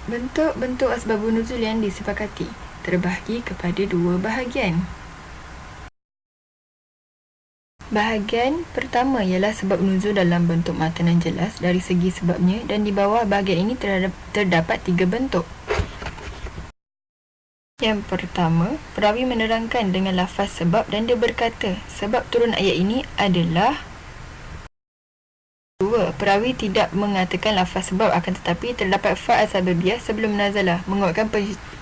Bentuk-bentuk asbabun nuzul yang disepakati terbahagi kepada dua bahagian. Bahagian pertama ialah sebab nuzul dalam bentuk matanan jelas dari segi sebabnya, dan di bawah bahagian ini terdapat tiga bentuk. Yang pertama, perawi menerangkan dengan lafaz sebab dan dia berkata, sebab turun ayat ini adalah. Dua, perawi tidak mengatakan lafaz sebab, akan tetapi terdapat fa' sababiyah sebelum nazalah, menguatkan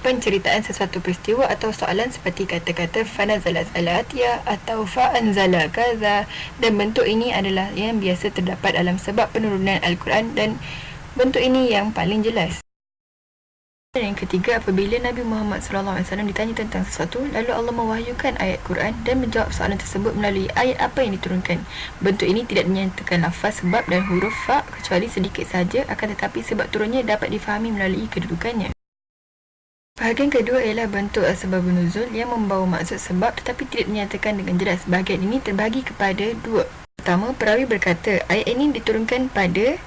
penceritaan sesuatu peristiwa atau soalan, seperti kata-kata fanazala salatiyah atau fa'anzala kaza, dan bentuk ini adalah yang biasa terdapat dalam sebab penurunan Al-Quran, dan bentuk ini yang paling jelas. Dan yang ketiga, apabila Nabi Muhammad SAW ditanya tentang sesuatu, lalu Allah mewahyukan ayat Quran dan menjawab soalan tersebut melalui ayat apa yang diturunkan. Bentuk ini tidak menyatakan lafaz sebab dan huruf fa' kecuali sedikit sahaja, akan tetapi sebab turunnya dapat difahami melalui kedudukannya. Bahagian kedua ialah bentuk asbabun nuzul yang membawa maksud sebab tetapi tidak dinyatakan dengan jelas. Bahagian ini terbahagi kepada dua. Pertama, perawi berkata, ayat ini diturunkan pada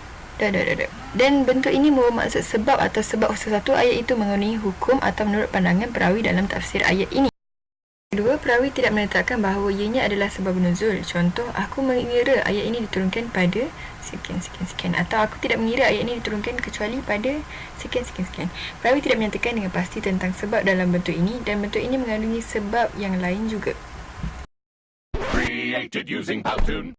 dan bentuk ini membawa maksud sebab atau sebab sesuatu ayat itu mengenai hukum atau menurut pandangan perawi dalam tafsir ayat ini. Kedua, perawi tidak menetapkan bahawa ianya adalah sebab nuzul. Contoh, aku mengira ayat ini diturunkan pada sekian, atau aku tidak mengira ayat ini diturunkan kecuali pada sekian. Perawi tidak menyatakan dengan pasti tentang sebab dalam bentuk ini, dan bentuk ini mengandungi sebab yang lain juga. Created using Powtoon.